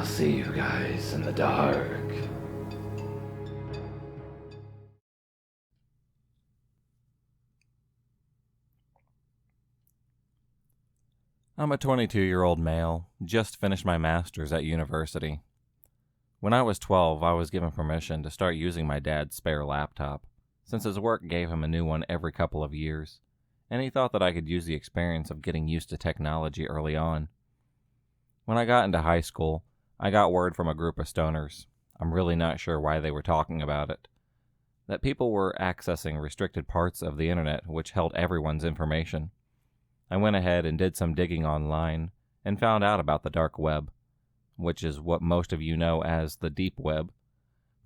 I'll see you guys in the dark. I'm a 22-year-old male, just finished my master's at university. When I was 12, I was given permission to start using my dad's spare laptop, since his work gave him a new one every couple of years, and he thought that I could use the experience of getting used to technology early on. When I got into high school, I got word from a group of stoners, I'm really not sure why they were talking about it, that people were accessing restricted parts of the internet which held everyone's information. I went ahead and did some digging online and found out about the dark web, which is what most of you know as the deep web,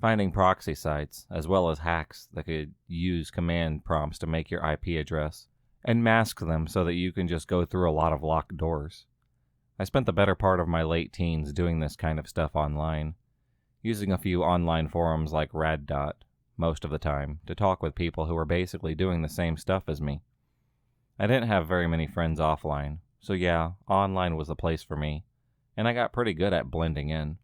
finding proxy sites as well as hacks that could use command prompts to make your IP address and mask them so that you can just go through a lot of locked doors. I spent the better part of my late teens doing this kind of stuff online, using a few online forums like Raddot most of the time to talk with people who were basically doing the same stuff as me. I didn't have very many friends offline, so yeah, online was the place for me, and I got pretty good at blending in.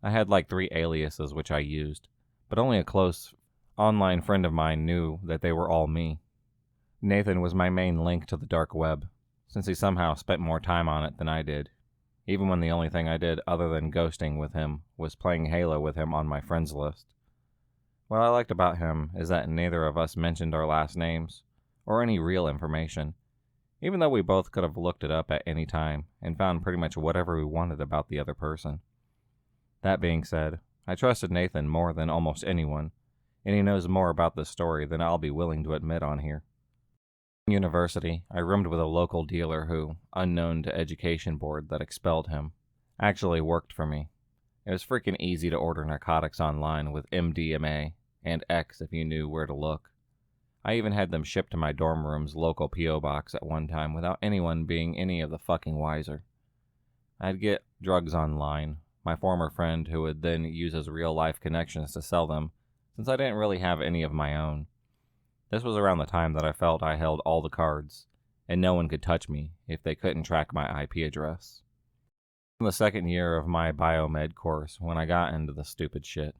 I had like 3 aliases which I used, but only a close online friend of mine knew that they were all me. Nathan was my main link to the dark web, since he somehow spent more time on it than I did, even when the only thing I did other than ghosting with him was playing Halo with him on my friends list. What I liked about him is that neither of us mentioned our last names, or any real information, even though we both could have looked it up at any time and found pretty much whatever we wanted about the other person. That being said, I trusted Nathan more than almost anyone, and he knows more about this story than I'll be willing to admit on here. In university, I roomed with a local dealer who, unknown to education board that expelled him, actually worked for me. It was freaking easy to order narcotics online with MDMA and X if you knew where to look. I even had them shipped to my dorm room's local P.O. box at one time without anyone being any of the fucking wiser. I'd get drugs online, my former friend who would then use his real-life connections to sell them, since I didn't really have any of my own. This was around the time that I felt I held all the cards, and no one could touch me if they couldn't track my IP address. In the second year of my biomed course, when I got into the stupid shit,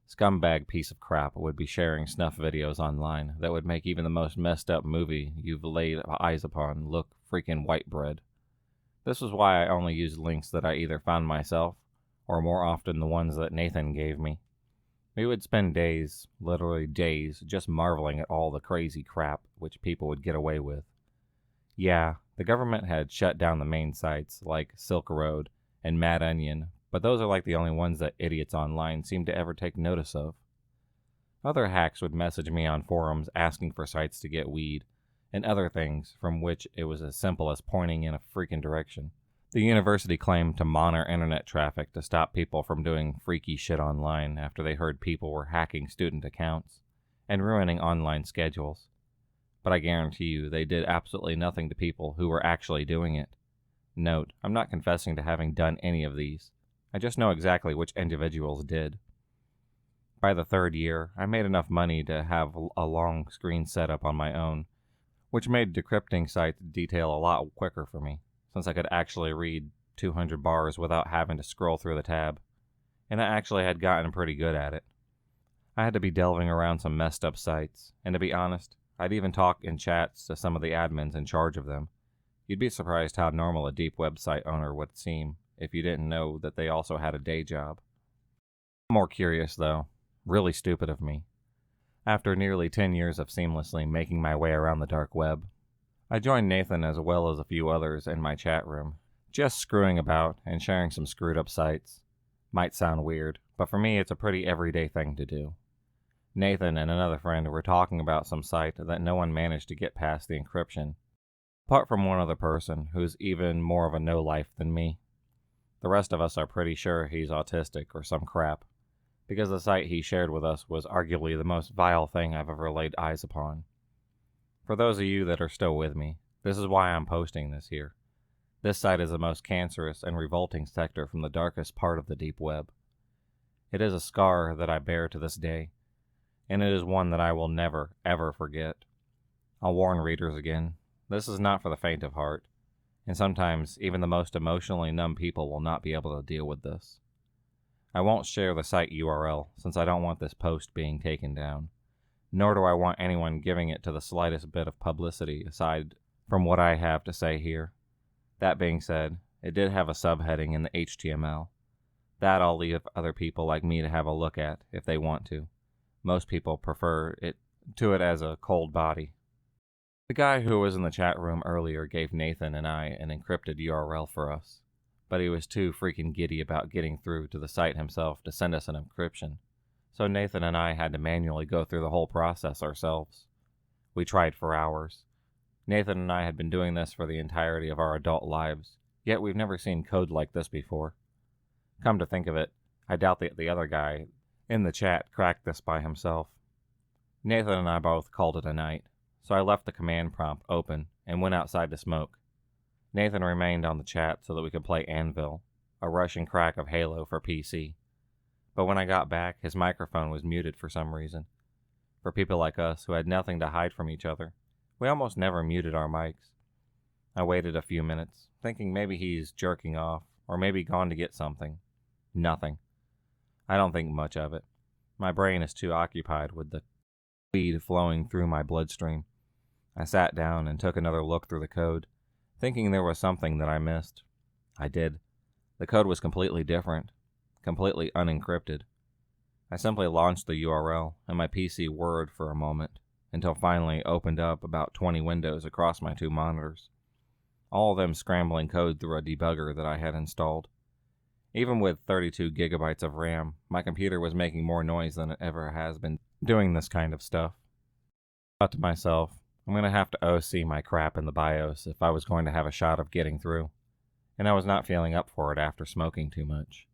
scumbag piece of crap would be sharing snuff videos online that would make even the most messed up movie you've laid eyes upon look freaking white bread. This was why I only used links that I either found myself, or more often the ones that Nathan gave me. We would spend days, literally days, just marveling at all the crazy crap which people would get away with. Yeah, the government had shut down the main sites like Silk Road and Mad Onion, but those are like the only ones that idiots online seem to ever take notice of. Other hacks would message me on forums asking for sites to get weed, and other things from which it was as simple as pointing in a freaking direction. The university claimed to monitor internet traffic to stop people from doing freaky shit online after they heard people were hacking student accounts and ruining online schedules. But I guarantee you they did absolutely nothing to people who were actually doing it. Note, I'm not confessing to having done any of these. I just know exactly which individuals did. By the 3rd year, I made enough money to have a long screen setup on my own, which made decrypting sites detail a lot quicker for me, since I could actually read 200 bars without having to scroll through the tab, and I actually had gotten pretty good at it. I had to be delving around some messed up sites, and to be honest, I'd even talk in chats to some of the admins in charge of them. You'd be surprised how normal a deep website owner would seem if you didn't know that they also had a day job. I'm more curious though. Really stupid of me. After nearly 10 years of seamlessly making my way around the dark web, I joined Nathan as well as a few others in my chat room, just screwing about and sharing some screwed up sites. Might sound weird, but for me it's a pretty everyday thing to do. Nathan and another friend were talking about some site that no one managed to get past the encryption, apart from one other person who's even more of a no-life than me. The rest of us are pretty sure he's autistic or some crap, because the site he shared with us was arguably the most vile thing I've ever laid eyes upon. For those of you that are still with me, this is why I'm posting this here. This site is the most cancerous and revolting sector from the darkest part of the deep web. It is a scar that I bear to this day, and it is one that I will never, ever forget. I'll warn readers again, this is not for the faint of heart. and sometimes even the most emotionally numb people will not be able to deal with this. I won't share the site URL since I don't want this post being taken down, nor do I want anyone giving it to the slightest bit of publicity aside from what I have to say here. That being said, it did have a subheading in the HTML. That I'll leave other people like me to have a look at if they want to. Most people prefer it as a cold body. The guy who was in the chat room earlier gave Nathan and I an encrypted URL for us, but he was too freaking giddy about getting through to the site himself to send us an encryption, so Nathan and I had to manually go through the whole process ourselves. We tried for hours. Nathan and I had been doing this for the entirety of our adult lives, yet we've never seen code like this before. Come to think of it, I doubt that the other guy in the chat cracked this by himself. Nathan and I both called it a night, so I left the command prompt open and went outside to smoke. Nathan remained on the chat so that we could play Anvil, a Russian crack of Halo for PC. But when I got back, his microphone was muted for some reason. For people like us who had nothing to hide from each other, we almost never muted our mics. I waited a few minutes, thinking maybe he's jerking off, or maybe gone to get something. Nothing. I don't think much of it. My brain is too occupied with the weed flowing through my bloodstream. I sat down and took another look through the code, thinking there was something that I missed. I did. The code was completely different, completely unencrypted. I simply launched the URL, and my PC whirred for a moment, until finally opened up about 20 windows across my two monitors, all of them scrambling code through a debugger that I had installed. Even with 32 gigabytes of RAM, my computer was making more noise than it ever has been doing this kind of stuff. I thought to myself, I'm going to have to OC my crap in the BIOS if I was going to have a shot of getting through, and I was not feeling up for it after smoking too much.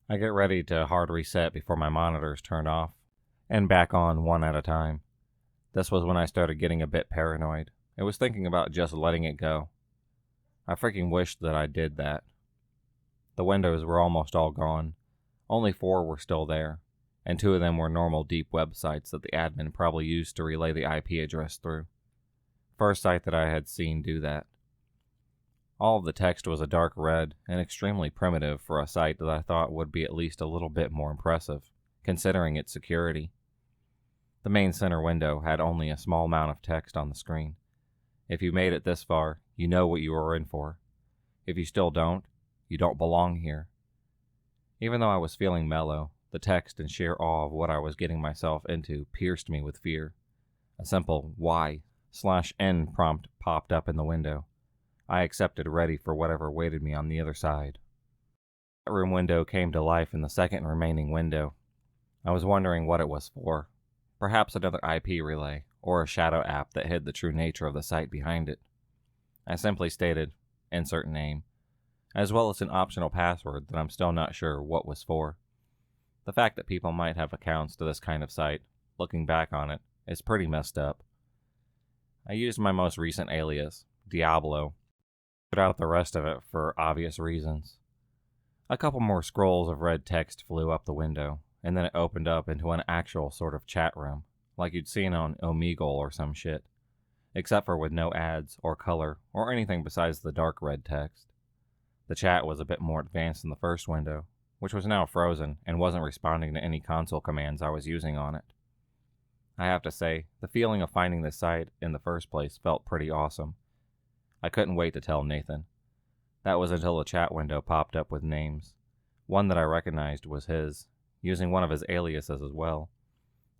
I get ready to hard reset before my monitors turned off, and back on one at a time. This was when I started getting a bit paranoid. I was thinking about just letting it go. I freaking wished that I did that. The windows were almost all gone. Only 4 were still there, and 2 of them were normal deep websites that the admin probably used to relay the IP address through. First site that I had seen do that. All of the text was a dark red and extremely primitive for a site that I thought would be at least a little bit more impressive, considering its security. The main center window had only a small amount of text on the screen. If you made it this far, you know what you were in for. If you still don't, you don't belong here. Even though I was feeling mellow, the text and sheer awe of what I was getting myself into pierced me with fear. A simple Y/N prompt popped up in the window. I accepted, ready for whatever awaited me on the other side. The room window came to life in the second remaining window. I was wondering what it was for. Perhaps another IP relay, or a shadow app that hid the true nature of the site behind it. I simply stated, insert name, as well as an optional password that I'm still not sure what was for. The fact that people might have accounts to this kind of site, looking back on it, is pretty messed up. I used my most recent alias, Diablo, put out the rest of it for obvious reasons. A couple more scrolls of red text flew up the window, and then it opened up into an actual sort of chat room, like you'd seen on Omegle or some shit, except for with no ads or color or anything besides the dark red text. The chat was a bit more advanced than the first window, which was now frozen and wasn't responding to any console commands I was using on it. I have to say, the feeling of finding this site in the first place felt pretty awesome. I couldn't wait to tell Nathan. That was until the chat window popped up with names. One that I recognized was his, using one of his aliases as well.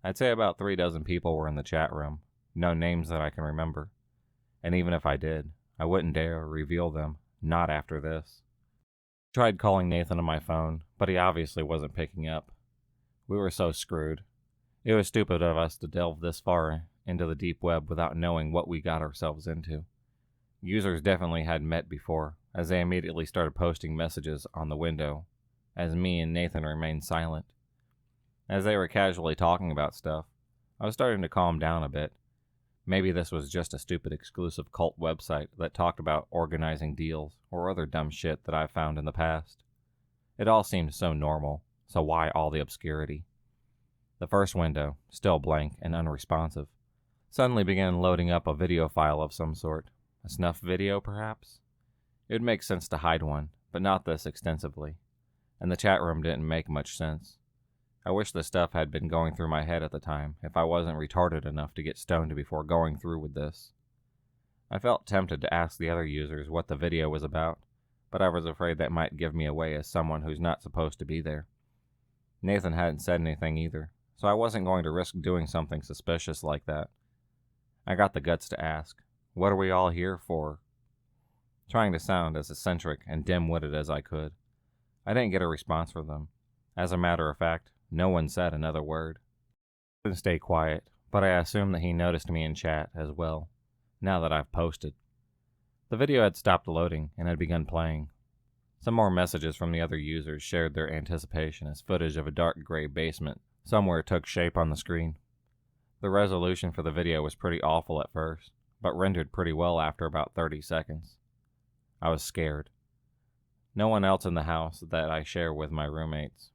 I'd say about 3 dozen people were in the chat room, no names that I can remember. And even if I did, I wouldn't dare reveal them, not after this. I tried calling Nathan on my phone, but he obviously wasn't picking up. We were so screwed. It was stupid of us to delve this far into the deep web without knowing what we got ourselves into. Users definitely had met before, as they immediately started posting messages on the window, as me and Nathan remained silent. As they were casually talking about stuff, I was starting to calm down a bit. Maybe this was just a stupid exclusive cult website that talked about organizing deals or other dumb shit that I've found in the past. It all seemed so normal, so why all the obscurity? The first window, still blank and unresponsive, suddenly began loading up a video file of some sort. A snuff video, perhaps? It would make sense to hide one, but not this extensively. And the chat room didn't make much sense. I wish this stuff had been going through my head at the time, if I wasn't retarded enough to get stoned before going through with this. I felt tempted to ask the other users what the video was about, but I was afraid that might give me away as someone who's not supposed to be there. Nathan hadn't said anything either, so I wasn't going to risk doing something suspicious like that. I got the guts to ask, "What are we all here for?" Trying to sound as eccentric and dim-witted as I could. I didn't get a response from them. As a matter of fact, no one said another word. I didn't stay quiet, but I assumed that he noticed me in chat as well, now that I've posted. The video had stopped loading and had begun playing. Some more messages from the other users shared their anticipation as footage of a dark gray basement somewhere took shape on the screen. The resolution for the video was pretty awful at first, but rendered pretty well after about 30 seconds. I was scared. No one else in the house that I share with my roommates.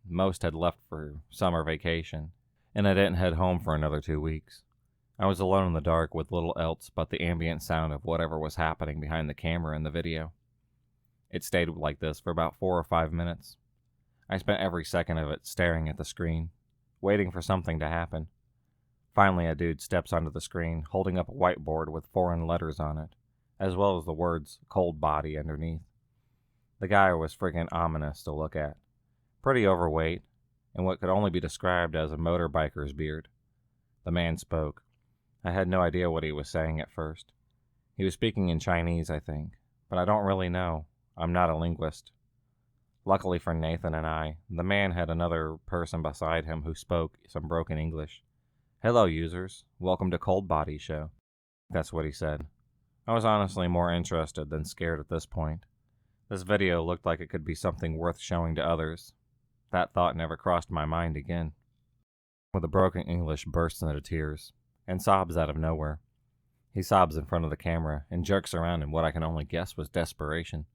Most had left for summer vacation, and I didn't head home for another 2 weeks. I was alone in the dark with little else but the ambient sound of whatever was happening behind the camera in the video. It stayed like this for about 4 or 5 minutes. I spent every second of it staring at the screen, waiting for something to happen. Finally, a dude steps onto the screen, holding up a whiteboard with foreign letters on it, as well as the words "cold body" underneath. The guy was friggin' ominous to look at. Pretty overweight, and what could only be described as a motorbiker's beard. The man spoke. I had no idea what he was saying at first. He was speaking in Chinese, I think, but I don't really know. I'm not a linguist. Luckily for Nathan and I, the man had another person beside him who spoke some broken English. "Hello, users. Welcome to Cold Body Show." That's what he said. I was honestly more interested than scared at this point. This video looked like it could be something worth showing to others. That thought never crossed my mind again. With a broken English bursts into tears, and sobs out of nowhere. He sobs in front of the camera and jerks around in what I can only guess was desperation.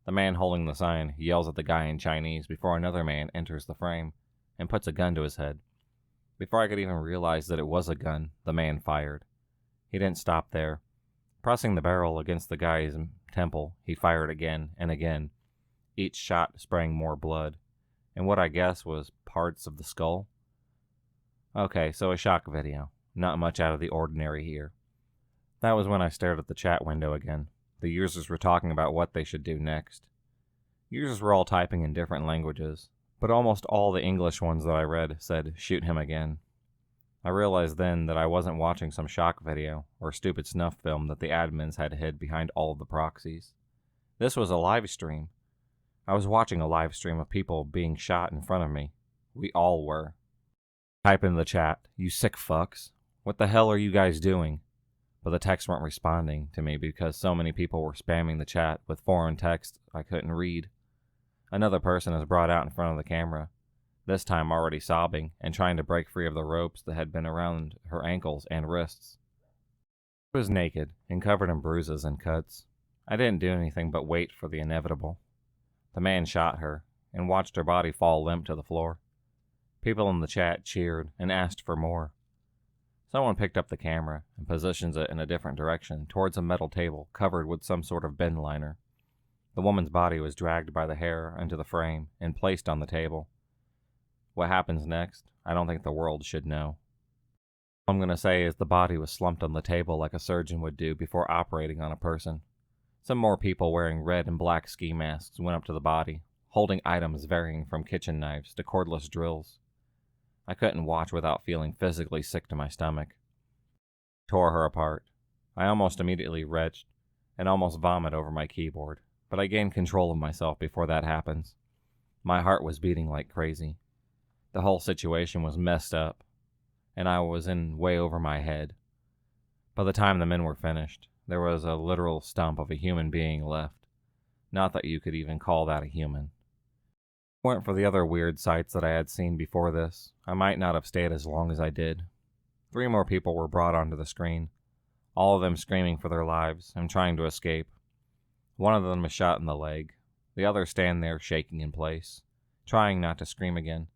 The man holding the sign yells at the guy in Chinese before another man enters the frame and puts a gun to his head. Before I could even realize that it was a gun, the man fired. He didn't stop there. Pressing the barrel against the guy's temple, he fired again and again, each shot spraying more blood, and what I guess was parts of the skull. Okay, so a shock video. Not much out of the ordinary here. That was when I stared at the chat window again. The users were talking about what they should do next. Users were all typing in different languages, but almost all the English ones that I read said, "Shoot him again." I realized then that I wasn't watching some shock video or stupid snuff film that the admins had hid behind all of the proxies. This was a live stream. I was watching a live stream of people being shot in front of me. We all were. Type in the chat, "You sick fucks. What the hell are you guys doing?" But the texts weren't responding to me because so many people were spamming the chat with foreign text I couldn't read. Another person is brought out in front of the camera, this time already sobbing and trying to break free of the ropes that had been around her ankles and wrists. She was naked and covered in bruises and cuts. I didn't do anything but wait for the inevitable. The man shot her and watched her body fall limp to the floor. People in the chat cheered and asked for more. Someone picked up the camera and positions it in a different direction towards a metal table covered with some sort of bin liner. The woman's body was dragged by the hair into the frame and placed on the table. What happens next, I don't think the world should know. All I'm going to say is the body was slumped on the table like a surgeon would do before operating on a person. Some more people wearing red and black ski masks went up to the body, holding items varying from kitchen knives to cordless drills. I couldn't watch without feeling physically sick to my stomach. Tore her apart. I almost immediately retched and almost vomit over my keyboard, but I gained control of myself before that happens. My heart was beating like crazy. The whole situation was messed up, and I was in way over my head. By the time the men were finished, there was a literal stump of a human being left. Not that you could even call that a human. If it weren't for the other weird sights that I had seen before this, I might not have stayed as long as I did. 3 more people were brought onto the screen, all of them screaming for their lives and trying to escape. One of them was shot in the leg. The others stand there shaking in place, trying not to scream again.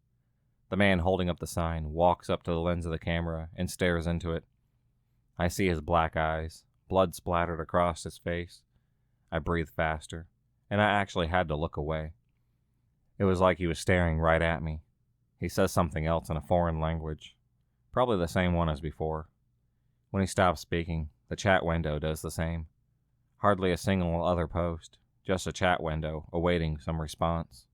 The man holding up the sign walks up to the lens of the camera and stares into it. I see his black eyes, blood splattered across his face. I breathed faster, and I actually had to look away. It was like he was staring right at me. He says something else in a foreign language, probably the same one as before. When he stops speaking, the chat window does the same. Hardly a single other post, just a chat window awaiting some response.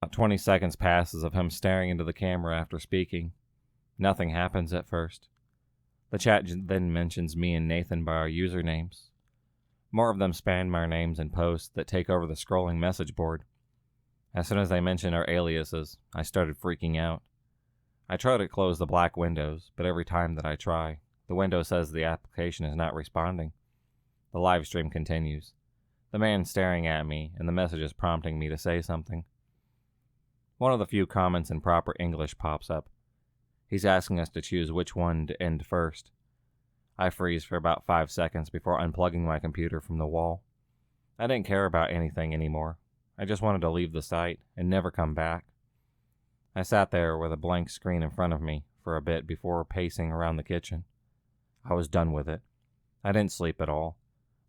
About 20 seconds passes of him staring into the camera after speaking. Nothing happens at first. The chat then mentions me and Nathan by our usernames. More of them spam our names in posts that take over the scrolling message board. As soon as they mentioned our aliases, I started freaking out. I try to close the black windows, but every time that I try, the window says the application is not responding. The live stream continues. The man staring at me, and the messages prompting me to say something. One of the few comments in proper English pops up. He's asking us to choose which one to end first. I freeze for about 5 seconds before unplugging my computer from the wall. I didn't care about anything anymore. I just wanted to leave the site and never come back. I sat there with a blank screen in front of me for a bit before pacing around the kitchen. I was done with it. I didn't sleep at all.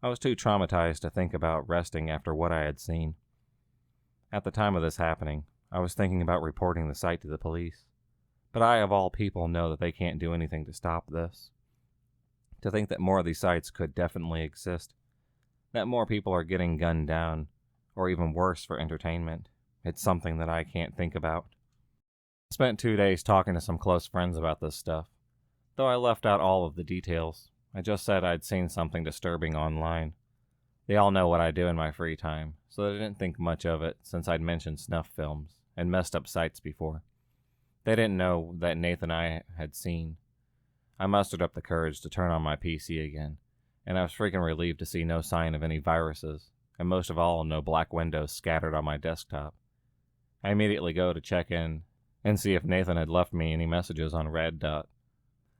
I was too traumatized to think about resting after what I had seen. At the time of this happening, I was thinking about reporting the site to the police. But I, of all people, know that they can't do anything to stop this. To think that more of these sites could definitely exist, that more people are getting gunned down, or even worse for entertainment, it's something that I can't think about. I spent 2 days talking to some close friends about this stuff. Though I left out all of the details, I just said I'd seen something disturbing online. They all know what I do in my free time, so they didn't think much of it since I'd mentioned snuff films and messed up sites before. They didn't know that Nathan and I had seen. I mustered up the courage to turn on my PC again, and I was freaking relieved to see no sign of any viruses, and most of all, no black windows scattered on my desktop. I immediately go to check in and see if Nathan had left me any messages on Red Dot.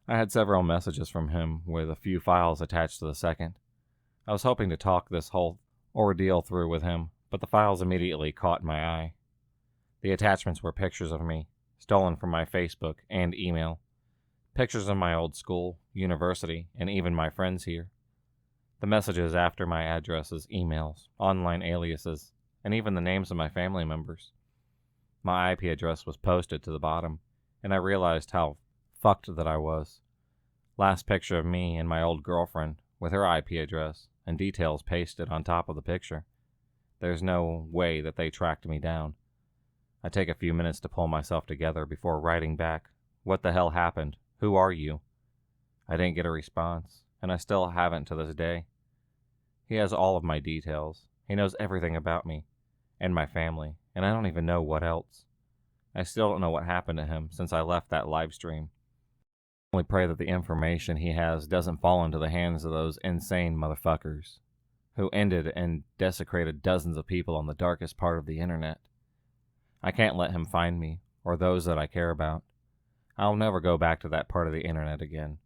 I had several messages from him with a few files attached to the second. I was hoping to talk this whole ordeal through with him, but the files immediately caught my eye. The attachments were pictures of me, stolen from my Facebook and email. Pictures of my old school, university, and even my friends here. The messages after my addresses, emails, online aliases, and even the names of my family members. My IP address was posted to the bottom, and I realized how fucked that I was. Last picture of me and my old girlfriend, with her IP address and details pasted on top of the picture. There's no way that they tracked me down. I take a few minutes to pull myself together before writing back, "What the hell happened? Who are you?" I didn't get a response, and I still haven't to this day. He has all of my details. He knows everything about me and my family, and I don't even know what else. I still don't know what happened to him since I left that live stream. I only pray that the information he has doesn't fall into the hands of those insane motherfuckers who ended and desecrated dozens of people on the darkest part of the internet. I can't let him find me, or those that I care about. I'll never go back to that part of the internet again.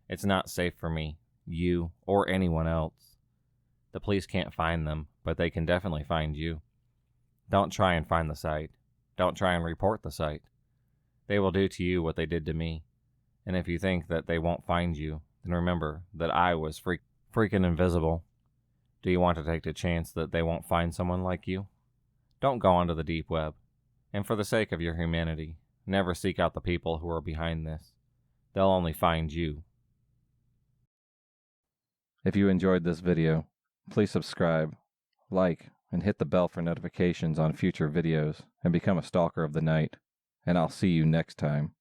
It's not safe for me, you, or anyone else. The police can't find them, but they can definitely find you. Don't try and find the site. Don't try and report the site. They will do to you what they did to me. And if you think that they won't find you, then remember that I was freaking invisible. Do you want to take the chance that they won't find someone like you? Don't go onto the deep web. And for the sake of your humanity, never seek out the people who are behind this. They'll only find you. If you enjoyed this video, please subscribe, like, and hit the bell for notifications on future videos, and become a stalker of the night. And I'll see you next time.